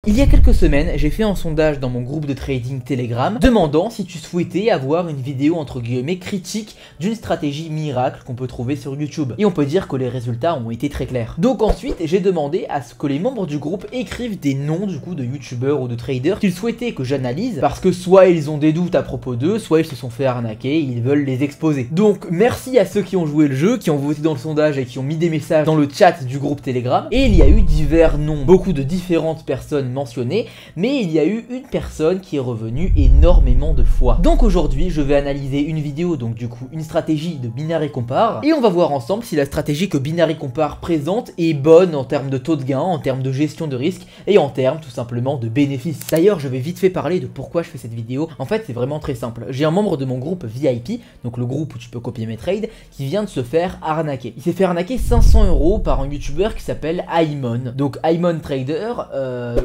Il y a quelques semaines, j'ai fait un sondage dans mon groupe de trading Telegram demandant si tu souhaitais avoir une vidéo entre guillemets critique d'une stratégie miracle qu'on peut trouver sur YouTube. Et on peut dire que les résultats ont été très clairs. Donc ensuite, j'ai demandé à ce que les membres du groupe écrivent des noms du coup de youtubeurs ou de traders qu'ils souhaitaient que j'analyse parce que soit ils ont des doutes à propos d'eux, soit ils se sont fait arnaquer et ils veulent les exposer. Donc merci à ceux qui ont joué le jeu, qui ont voté dans le sondage et qui ont mis des messages dans le chat du groupe Telegram. Et il y a eu divers noms, beaucoup de différentes personnes mentionnées, mais il y a eu une personne qui est revenue énormément de fois. Donc aujourd'hui, je vais analyser une vidéo, donc du coup une stratégie de Binary Compare, et on va voir ensemble si la stratégie que Binary Compare présente est bonne en termes de taux de gain, en termes de gestion de risque et en termes tout simplement de bénéfices. D'ailleurs, je vais vite fait parler de pourquoi je fais cette vidéo. En fait, c'est vraiment très simple. J'ai un membre de mon groupe VIP, donc le groupe où tu peux copier mes trades, qui vient de se faire arnaquer. Il s'est fait arnaquer 500 € par un youtubeur qui s'appelle Aimon. Donc Aimon Trader,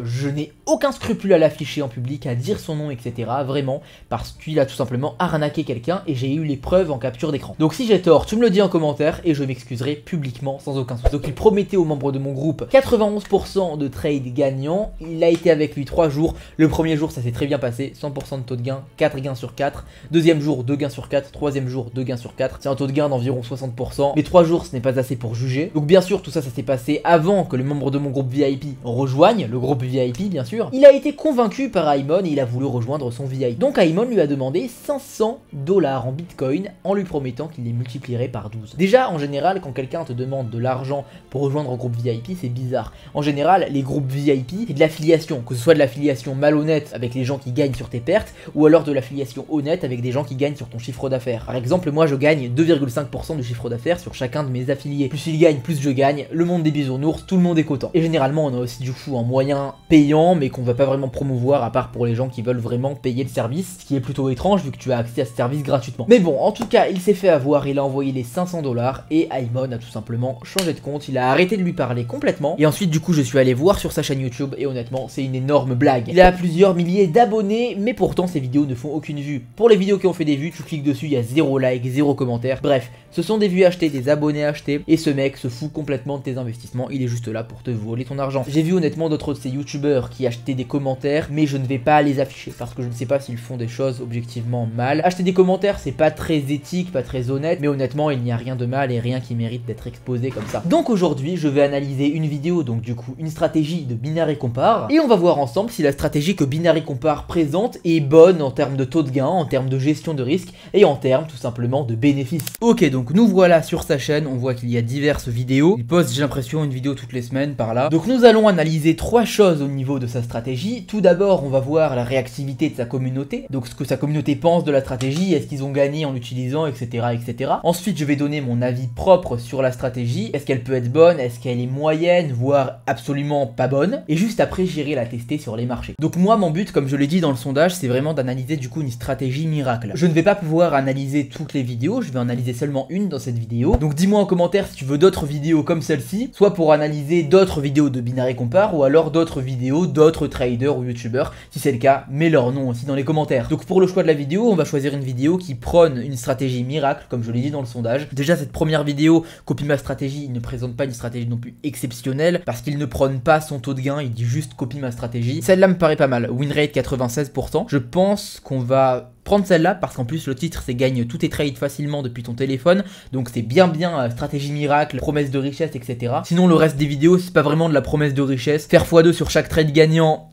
je n'ai aucun scrupule à l'afficher en public, à dire son nom, etc. Vraiment, parce qu'il a tout simplement arnaqué quelqu'un et j'ai eu les preuves en capture d'écran. Donc si j'ai tort, tu me le dis en commentaire et je m'excuserai publiquement sans aucun souci. Donc il promettait aux membres de mon groupe 91% de trade gagnant. Il a été avec lui 3 jours. Le premier jour, ça s'est très bien passé, 100% de taux de gain, 4 gains sur 4. Deuxième jour, 2 gains sur 4. Troisième jour, 2 gains sur 4. C'est un taux de gain d'environ 60%. Mais 3 jours, ce n'est pas assez pour juger. Donc bien sûr, tout ça, ça s'est passé avant que les membres de mon groupe VIP rejoignent le groupe VIP, bien sûr. Il a été convaincu par Aimon et il a voulu rejoindre son VIP. Donc Aimon lui a demandé 500 $ en bitcoin en lui promettant qu'il les multiplierait par 12. Déjà, en général, quand quelqu'un te demande de l'argent pour rejoindre un groupe VIP, c'est bizarre. En général, les groupes VIP, c'est de l'affiliation, que ce soit de l'affiliation malhonnête avec les gens qui gagnent sur tes pertes, ou alors de l'affiliation honnête avec des gens qui gagnent sur ton chiffre d'affaires. Par exemple, moi je gagne 2,5% du chiffre d'affaires sur chacun de mes affiliés. Plus ils gagnent, plus je gagne, le monde des bisounours, tout le monde est content. Et généralement, on a aussi du coup un moyen payant, mais qu'on va pas vraiment promouvoir, à part pour les gens qui veulent vraiment payer le service, ce qui est plutôt étrange vu que tu as accès à ce service gratuitement. Mais bon, en tout cas, il s'est fait avoir, il a envoyé les 500 $ et Aimon a tout simplement changé de compte, il a arrêté de lui parler complètement. Et ensuite, du coup, je suis allé voir sur sa chaîne YouTube et honnêtement, c'est une énorme blague. Il a plusieurs milliers d'abonnés, mais pourtant, ses vidéos ne font aucune vue. Pour les vidéos qui ont fait des vues, tu cliques dessus, il y a 0 like, 0 commentaire. Bref, ce sont des vues achetées, des abonnés achetés, et ce mec se fout complètement de tes investissements, il est juste là pour te voler ton argent. J'ai vu honnêtement d'autres de ces youtubeurs qui achetaient des commentaires, mais je ne vais pas les afficher parce que je ne sais pas s'ils font des choses objectivement mal. Acheter des commentaires, c'est pas très éthique, pas très honnête, mais honnêtement, il n'y a rien de mal et rien qui mérite d'être exposé comme ça. Donc aujourd'hui, je vais analyser une vidéo, donc du coup, une stratégie de Binary Compare, et on va voir ensemble si la stratégie que Binary Compare présente est bonne en termes de taux de gain, en termes de gestion de risque, et en termes tout simplement de bénéfices. Ok, donc nous voilà sur sa chaîne, on voit qu'il y a diverses vidéos. Il poste, j'ai l'impression, une vidéo toutes les semaines par là. Donc nous allons analyser 3 choses au niveau de sa stratégie. Tout d'abord, on va voir la réactivité de sa communauté, donc ce que sa communauté pense de la stratégie, est-ce qu'ils ont gagné en l'utilisant, etc., etc. Ensuite, je vais donner mon avis propre sur la stratégie. Est-ce qu'elle peut être bonne, est-ce qu'elle est moyenne, voire absolument pas bonne. Et juste après, j'irai la tester sur les marchés. Donc moi, mon but, comme je l'ai dit dans le sondage, c'est vraiment d'analyser du coup une stratégie miracle. Je ne vais pas pouvoir analyser toutes les vidéos, je vais en analyser seulement une dans cette vidéo. Donc dis-moi en commentaire si tu veux d'autres vidéos comme celle-ci, soit pour analyser d'autres vidéos de Binary Compare, ou alors d'autres vidéos d'autres traders ou youtubeurs. Si c'est le cas, mets leur nom aussi dans les commentaires. Donc pour le choix de la vidéo, on va choisir une vidéo qui prône une stratégie miracle, comme je l'ai dit dans le sondage. Déjà, cette première vidéo, copie ma stratégie, il ne présente pas une stratégie non plus exceptionnelle, parce qu'il ne prône pas son taux de gain, il dit juste copie ma stratégie. Celle-là me paraît pas mal, win rate 96%. Je pense qu'on va prendre celle-là parce qu'en plus le titre c'est gagne tous tes trades facilement depuis ton téléphone, donc c'est bien stratégie miracle, promesse de richesse, etc. Sinon le reste des vidéos c'est pas vraiment de la promesse de richesse. Faire x2 sur chaque trade gagnant,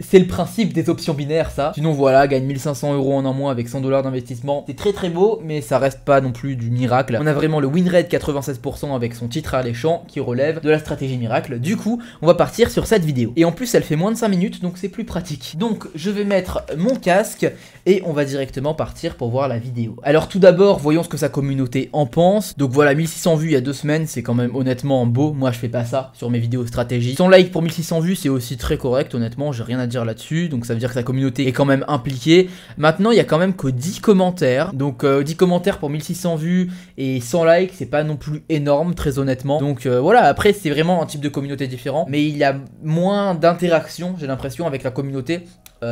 c'est le principe des options binaires, ça. Sinon voilà, gagne 1500 € en un mois avec 100 $ d'investissement. C'est très très beau, mais ça reste pas non plus du miracle. On a vraiment le win rate 96% avec son titre alléchant qui relève de la stratégie miracle. Du coup, on va partir sur cette vidéo. Et en plus, elle fait moins de 5 minutes, donc c'est plus pratique. Donc, je vais mettre mon casque et on va directement partir pour voir la vidéo. Alors tout d'abord, voyons ce que sa communauté en pense. Donc voilà, 1600 vues il y a 2 semaines, c'est quand même honnêtement beau. Moi, je fais pas ça sur mes vidéos stratégie. 100 likes pour 1600 vues, c'est aussi très correct, honnêtement, j'ai rien à dire là-dessus, donc ça veut dire que la communauté est quand même impliquée. Maintenant il y a quand même que 10 commentaires, donc 10 commentaires pour 1600 vues et 100 likes, c'est pas non plus énorme très honnêtement. Donc voilà, après c'est vraiment un type de communauté différent, mais il y a moins d'interaction, j'ai l'impression, avec la communauté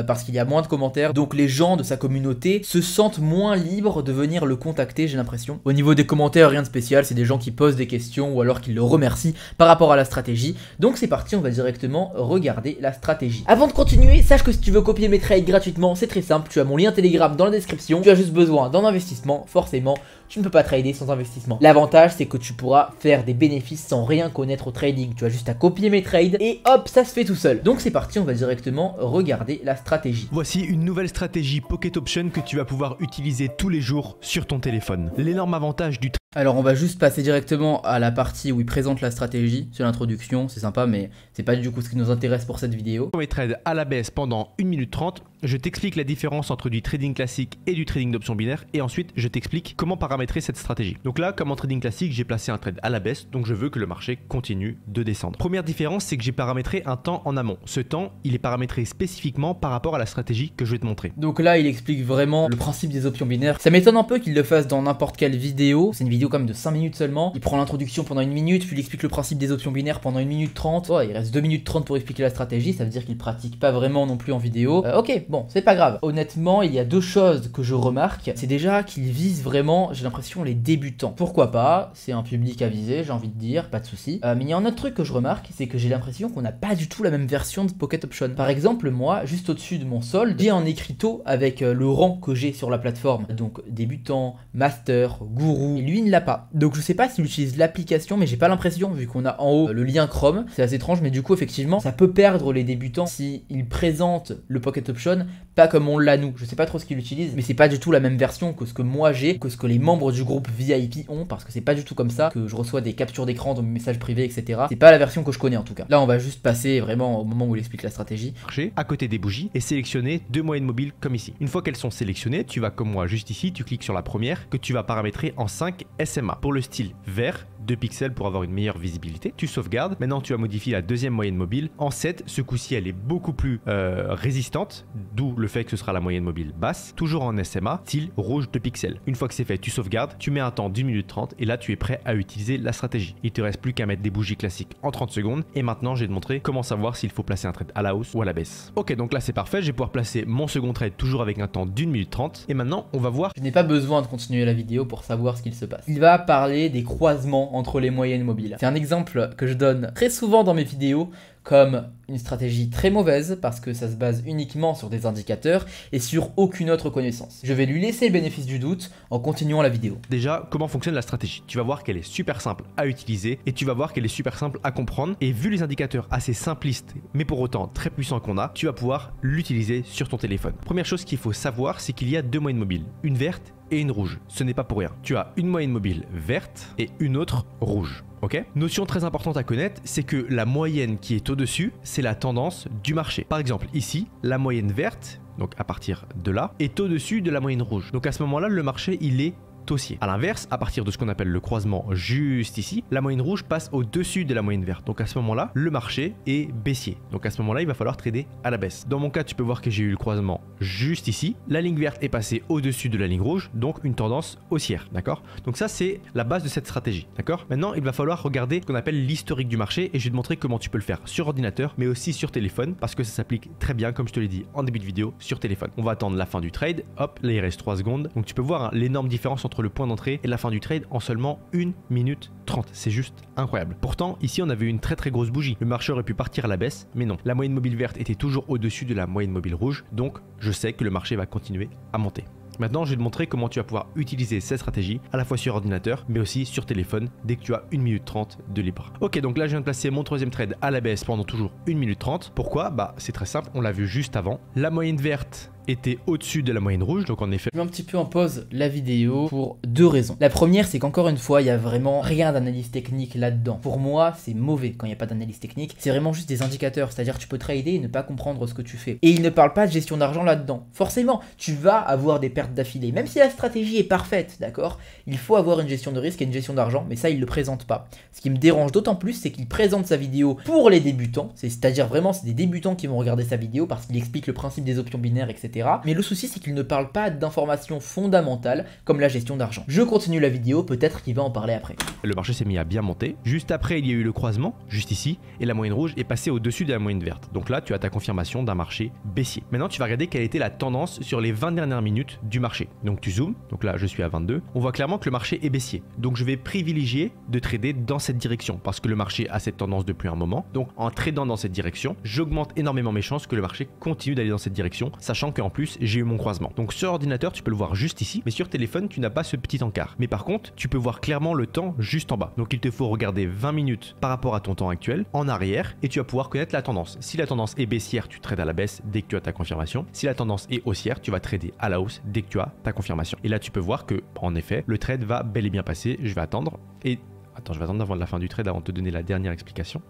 parce qu'il y a moins de commentaires, donc les gens de sa communauté se sentent moins libres de venir le contacter, j'ai l'impression. Au niveau des commentaires, rien de spécial, c'est des gens qui posent des questions ou alors qui le remercient par rapport à la stratégie. Donc c'est parti, on va directement regarder la stratégie. Avant de continuer, sache que si tu veux copier mes trades gratuitement, c'est très simple, tu as mon lien Telegram dans la description, tu as juste besoin d'un investissement, forcément, tu ne peux pas trader sans investissement. L'avantage, c'est que tu pourras faire des bénéfices sans rien connaître au trading, tu as juste à copier mes trades et hop, ça se fait tout seul. Donc c'est parti, on va directement regarder la stratégie. Voici une nouvelle stratégie Pocket Option que tu vas pouvoir utiliser tous les jours sur ton téléphone. L'énorme avantage du Alors on va juste passer directement à la partie où il présente la stratégie, c'est l'introduction, c'est sympa mais c'est pas du coup ce qui nous intéresse pour cette vidéo. Mes trades à la baisse pendant 1 minute 30, je t'explique la différence entre du trading classique et du trading d'options binaires et ensuite je t'explique comment paramétrer cette stratégie. Donc là, comme en trading classique, j'ai placé un trade à la baisse, donc je veux que le marché continue de descendre. Première différence, c'est que j'ai paramétré un temps en amont. Ce temps, il est paramétré spécifiquement par rapport à la stratégie que je vais te montrer. Donc là, il explique vraiment le principe des options binaires. Ça m'étonne un peu qu'il le fasse dans n'importe quelle vidéo. C'est une vidéo quand même de 5 minutes seulement. Il prend l'introduction pendant 1 minute, puis il explique le principe des options binaires pendant 1 minute 30. Oh, il reste 2 minutes 30 pour expliquer la stratégie, ça veut dire qu'il pratique pas vraiment non plus en vidéo. Ok, bon, c'est pas grave. Honnêtement, il y a deux choses que je remarque. C'est déjà qu'il vise vraiment, j'ai l'impression, les débutants. Pourquoi pas, c'est un public à viser, j'ai envie de dire, pas de souci. Mais il y a un autre truc que je remarque, c'est que j'ai l'impression qu'on n'a pas du tout la même version de Pocket Option. Par exemple, moi, juste au-dessus de mon solde, j'ai un écriteau avec le rang que j'ai sur la plateforme. Donc débutant, master, gourou. Et lui, il ne l'a pas. Donc je sais pas s'il utilise l'application, mais j'ai pas l'impression, vu qu'on a en haut le lien Chrome. C'est assez étrange, mais du coup, effectivement, ça peut perdre les débutants si il présente le Pocket Option, pas comme on l'a nous. Je sais pas trop ce qu'il utilise, mais c'est pas du tout la même version que ce que moi j'ai, que ce que les membres du groupe VIP ont, parce que c'est pas du tout comme ça que je reçois des captures d'écran dans mes messages privés, etc. C'est pas la version que je connais en tout cas. Là, on va juste passer vraiment au moment où il explique la stratégie. À côté des bougies et sélectionner deux moyennes mobiles comme ici. Une fois qu'elles sont sélectionnées, tu vas comme moi juste ici, tu cliques sur la première que tu vas paramétrer en 5 SMA. Pour le style vert, 2 pixels pour avoir une meilleure visibilité. Tu sauvegardes. Maintenant, tu as modifié la deuxième moyenne mobile en 7. Ce coup-ci, elle est beaucoup plus résistante, d'où le fait que ce sera la moyenne mobile basse. Toujours en SMA, style rouge 2 pixels. Une fois que c'est fait, tu sauvegardes. Tu mets un temps d'1 minute 30 et là, tu es prêt à utiliser la stratégie. Il te reste plus qu'à mettre des bougies classiques en 30 secondes. Et maintenant, je vais te montrer comment savoir s'il faut placer un trade à la hausse ou à la baisse. Ok, donc là, c'est parfait. Je vais pouvoir placer mon second trade toujours avec un temps d'1 minute 30. Et maintenant, on va voir. Je n'ai pas besoin de continuer la vidéo pour savoir ce qu'il se passe. Il va parler des croisements entre les moyennes mobiles. C'est un exemple que je donne très souvent dans mes vidéos comme une stratégie très mauvaise parce que ça se base uniquement sur des indicateurs et sur aucune autre connaissance. Je vais lui laisser le bénéfice du doute en continuant la vidéo. Déjà, comment fonctionne la stratégie? Tu vas voir qu'elle est super simple à utiliser et tu vas voir qu'elle est super simple à comprendre. Et vu les indicateurs assez simplistes mais pour autant très puissants qu'on a, tu vas pouvoir l'utiliser sur ton téléphone. Première chose qu'il faut savoir, c'est qu'il y a deux moyennes mobiles, une verte et une rouge. Ce n'est pas pour rien. Tu as une moyenne mobile verte et une autre rouge. Ok? Notion très importante à connaître, c'est que la moyenne qui est au-dessus, c'est la tendance du marché. Par exemple, ici, la moyenne verte, donc à partir de là, est au-dessus de la moyenne rouge. Donc à ce moment-là, le marché, il est haussier. A l'inverse, à partir de ce qu'on appelle le croisement juste ici, la moyenne rouge passe au-dessus de la moyenne verte. Donc à ce moment-là, le marché est baissier. Donc à ce moment-là, il va falloir trader à la baisse. Dans mon cas, tu peux voir que j'ai eu le croisement juste ici. La ligne verte est passée au-dessus de la ligne rouge, donc une tendance haussière. D'accord? Donc ça, c'est la base de cette stratégie. D'accord? Maintenant, il va falloir regarder ce qu'on appelle l'historique du marché et je vais te montrer comment tu peux le faire sur ordinateur, mais aussi sur téléphone, parce que ça s'applique très bien, comme je te l'ai dit en début de vidéo, sur téléphone. On va attendre la fin du trade. Hop, là, il reste 3 secondes. Donc tu peux voir hein, l'énorme différence entre le point d'entrée et la fin du trade en seulement 1 minute 30. C'est juste incroyable. Pourtant, ici, on avait une très grosse bougie. Le marché aurait pu partir à la baisse, mais non. La moyenne mobile verte était toujours au-dessus de la moyenne mobile rouge, donc je sais que le marché va continuer à monter. Maintenant, je vais te montrer comment tu vas pouvoir utiliser cette stratégie à la fois sur ordinateur, mais aussi sur téléphone dès que tu as 1 minute 30 de libre. Ok, donc là, je viens de placer mon troisième trade à la baisse pendant toujours 1 minute 30. Pourquoi? Bah, c'est très simple, on l'a vu juste avant. La moyenne verte était au-dessus de la moyenne rouge, donc en effet... Je mets un petit peu en pause la vidéo pour deux raisons. La première, c'est qu'encore une fois, il n'y a vraiment rien d'analyse technique là-dedans. Pour moi, c'est mauvais quand il n'y a pas d'analyse technique. C'est vraiment juste des indicateurs, c'est-à-dire tu peux trader et ne pas comprendre ce que tu fais. Et il ne parle pas de gestion d'argent là-dedans. Forcément, tu vas avoir des pertes d'affilée. Même si la stratégie est parfaite, d'accord? Il faut avoir une gestion de risque et une gestion d'argent, mais ça, il ne le présente pas. Ce qui me dérange d'autant plus, c'est qu'il présente sa vidéo pour les débutants. C'est-à-dire vraiment, c'est des débutants qui vont regarder sa vidéo parce qu'il explique le principe des options binaires, etc. etc. Mais le souci, c'est qu'il ne parle pas d'informations fondamentales comme la gestion d'argent. Je continue la vidéo, peut-être qu'il va en parler après. Le marché s'est mis à bien monter. Juste après, il y a eu le croisement, juste ici, et la moyenne rouge est passée au-dessus de la moyenne verte. Donc là, tu as ta confirmation d'un marché baissier. Maintenant, tu vas regarder quelle était la tendance sur les 20 dernières minutes du marché. Donc tu zoomes, donc là, je suis à 22. On voit clairement que le marché est baissier. Donc je vais privilégier de trader dans cette direction parce que le marché a cette tendance depuis un moment. Donc en tradant dans cette direction, j'augmente énormément mes chances que le marché continue d'aller dans cette direction, sachant qu'en plus, j'ai eu mon croisement. Donc sur ordinateur, tu peux le voir juste ici, mais sur téléphone, tu n'as pas ce petit encart. Mais par contre, tu peux voir clairement le temps juste en bas. Donc il te faut regarder 20 minutes par rapport à ton temps actuel en arrière et tu vas pouvoir connaître la tendance. Si la tendance est baissière, tu trades à la baisse dès que tu as ta confirmation. Si la tendance est haussière, tu vas trader à la hausse dès que tu as ta confirmation. Et là, tu peux voir que, en effet, le trade va bel et bien passer. Je vais attendre et... Attends, je vais attendre avant la fin du trade avant de te donner la dernière explication.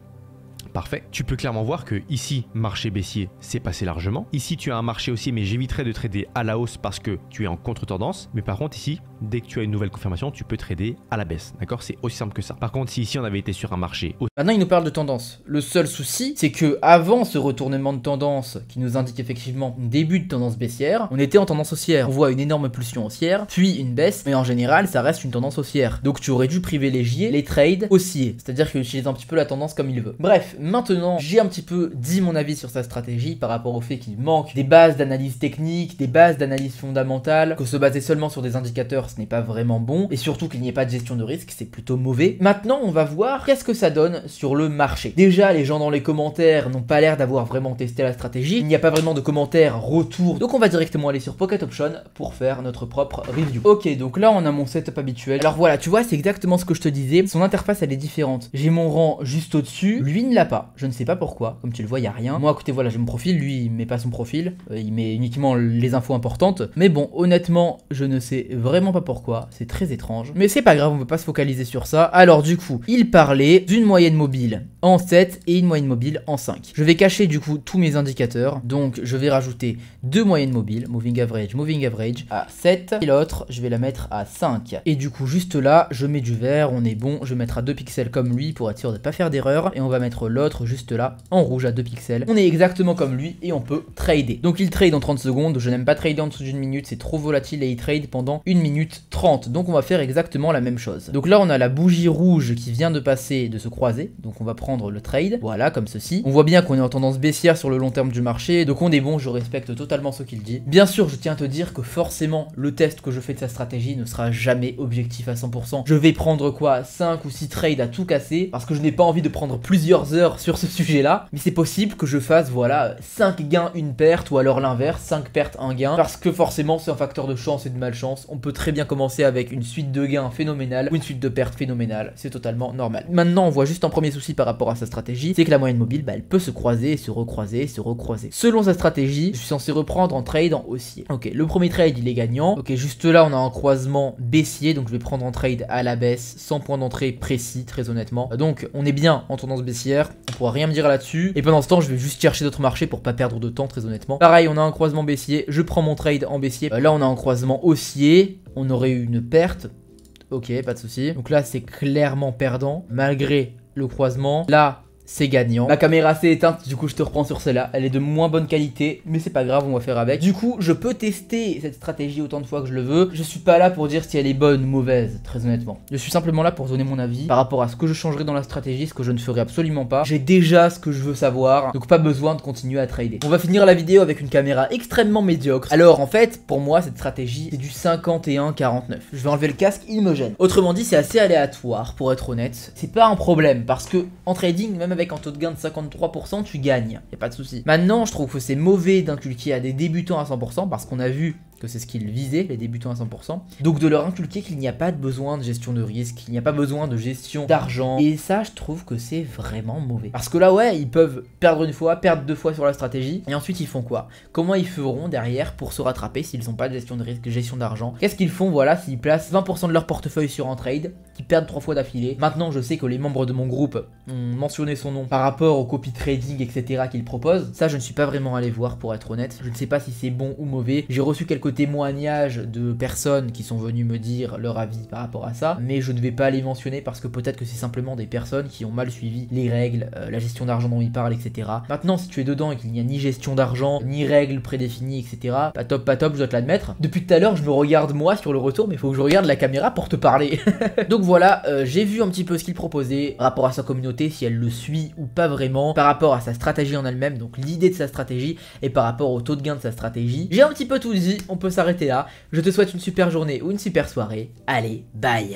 Parfait. Tu peux clairement voir que ici, marché baissier, c'est passé largement. Ici, tu as un marché haussier, mais j'éviterai de trader à la hausse parce que tu es en contre-tendance. Mais par contre, ici, dès que tu as une nouvelle confirmation, tu peux trader à la baisse. D'accord? C'est aussi simple que ça. Par contre, si ici, on avait été sur un marché... Maintenant, il nous parle de tendance. Le seul souci, c'est que avant ce retournement de tendance qui nous indique effectivement un début de tendance baissière, on était en tendance haussière. On voit une énorme pulsion haussière, puis une baisse, mais en général, ça reste une tendance haussière. Donc, tu aurais dû privilégier les trades haussiers, c'est-à-dire qu'il utilise un petit peu la tendance comme il veut. Bref, maintenant, j'ai un petit peu dit mon avis sur sa stratégie par rapport au fait qu'il manque des bases d'analyse technique, des bases d'analyse fondamentale, que se baser seulement sur des indicateurs, ce n'est pas vraiment bon, et surtout qu'il n'y ait pas de gestion de risque, c'est plutôt mauvais. Maintenant, on va voir qu'est-ce que ça donne sur le marché. Déjà, les gens dans les commentaires n'ont pas l'air d'avoir vraiment testé la stratégie, il n'y a pas vraiment de commentaires retour, donc on va directement aller sur Pocket Option pour faire notre propre review. Ok, donc là on a mon setup habituel. Alors voilà, tu vois, c'est exactement ce que je te disais, son interface elle est différente. J'ai mon rang juste au-dessus, lui ne l'a pas, je ne sais pas pourquoi, comme tu le vois, il n'y a rien. Moi à côté, voilà, j'ai mon profil, lui il met pas son profil, il met uniquement les infos importantes, mais bon, honnêtement, je ne sais vraiment pas pourquoi, c'est très étrange, mais c'est pas grave, on ne peut pas se focaliser sur ça. Alors du coup, il parlait d'une moyenne mobile en 7 et une moyenne mobile en 5. Je vais cacher du coup tous mes indicateurs, donc je vais rajouter deux moyennes mobiles, moving average à 7, et l'autre je vais la mettre à 5. Et du coup juste là, je mets du vert, on est bon, je vais mettre à 2 pixels comme lui pour être sûr de ne pas faire d'erreur, et on va mettre l'autre juste là en rouge à 2 pixels. On est exactement comme lui et on peut trader. Donc il trade en 30 secondes, je n'aime pas trader en dessous d'une minute, c'est trop volatile et il trade pendant 1 minute 30. Donc on va faire exactement la même chose. Donc là on a la bougie rouge qui vient de passer, de se croiser, donc on va prendre le trade, voilà comme ceci. On voit bien qu'on est en tendance baissière sur le long terme du marché, donc on est bon, je respecte totalement ce qu'il dit. Bien sûr, je tiens à te dire que forcément le test que je fais de sa stratégie ne sera jamais objectif à 100%. Je vais prendre quoi, 5 ou 6 trades à tout casser, parce que je n'ai pas envie de prendre plusieurs heures sur ce sujet là, mais c'est possible que je fasse voilà 5 gains, une perte, ou alors l'inverse, 5 pertes, 1 gain, parce que forcément c'est un facteur de chance et de malchance. On peut très bien commencer avec une suite de gains phénoménale ou une suite de pertes phénoménale, c'est totalement normal. Maintenant on voit juste un premier souci par rapport à sa stratégie, c'est que la moyenne mobile, elle peut se croiser, se recroiser, se recroiser. Selon sa stratégie, je suis censé reprendre en trade en haussier. Ok, le premier trade il est gagnant, ok, juste là on a un croisement baissier, donc je vais prendre en trade à la baisse, sans point d'entrée précis, très honnêtement. Donc on est bien en tendance baissière, on pourra rien me dire là-dessus, et pendant ce temps je vais juste chercher d'autres marchés pour pas perdre de temps, très honnêtement. Pareil, on a un croisement baissier, je prends mon trade en baissier. Là on a un croisement haussier, on aurait eu une perte. Ok, pas de souci. Donc là c'est clairement perdant, malgré le croisement. Là c'est gagnant. Ma caméra s'est éteinte, du coup je te reprends sur celle-là. Elle est de moins bonne qualité, mais c'est pas grave, on va faire avec. Du coup, je peux tester cette stratégie autant de fois que je le veux. Je suis pas là pour dire si elle est bonne ou mauvaise, très honnêtement. Je suis simplement là pour donner mon avis par rapport à ce que je changerai dans la stratégie, ce que je ne ferai absolument pas. J'ai déjà ce que je veux savoir, donc pas besoin de continuer à trader. On va finir la vidéo avec une caméra extrêmement médiocre. Alors en fait, pour moi, cette stratégie, c'est du 51-49. Je vais enlever le casque, il me gêne. Autrement dit, c'est assez aléatoire, pour être honnête. C'est pas un problème, parce que en trading, même avec un taux de gain de 53%, tu gagnes, y a pas de souci. Maintenant, je trouve que c'est mauvais d'inculquer à des débutants à 100% parce qu'on a vu que c'est ce qu'ils visaient, les débutants à 100%. Donc de leur inculquer qu'il n'y a pas de besoin de gestion de risque, qu'il n'y a pas besoin de gestion d'argent. Et ça, je trouve que c'est vraiment mauvais. Parce que là, ouais, ils peuvent perdre une fois, perdre 2 fois sur la stratégie. Et ensuite, ils font quoi? Comment ils feront derrière pour se rattraper s'ils n'ont pas de gestion de risque, gestion d'argent? Qu'est-ce qu'ils font, voilà, s'ils placent 20% de leur portefeuille sur un trade, qu'ils perdent 3 fois d'affilée? Maintenant, je sais que les membres de mon groupe ont mentionné son nom par rapport au copy trading, etc. qu'il propose. Ça, je ne suis pas vraiment allé voir, pour être honnête. Je ne sais pas si c'est bon ou mauvais. J'ai reçu quelques quelques témoignages de personnes qui sont venues me dire leur avis par rapport à ça, mais je ne vais pas les mentionner parce que peut-être que c'est simplement des personnes qui ont mal suivi les règles, la gestion d'argent dont ils parlent, etc. Maintenant, si tu es dedans et qu'il n'y a ni gestion d'argent, ni règles prédéfinies, etc., pas top, je dois te l'admettre. Depuis tout à l'heure, je me regarde moi sur le retour, mais il faut que je regarde la caméra pour te parler. Donc voilà, j'ai vu un petit peu ce qu'il proposait par rapport à sa communauté, si elle le suit ou pas vraiment, par rapport à sa stratégie en elle-même, donc l'idée de sa stratégie, et par rapport au taux de gain de sa stratégie. J'ai un petit peu tout dit, on peut s'arrêter là. Je te souhaite une super journée ou une super soirée. Allez, bye!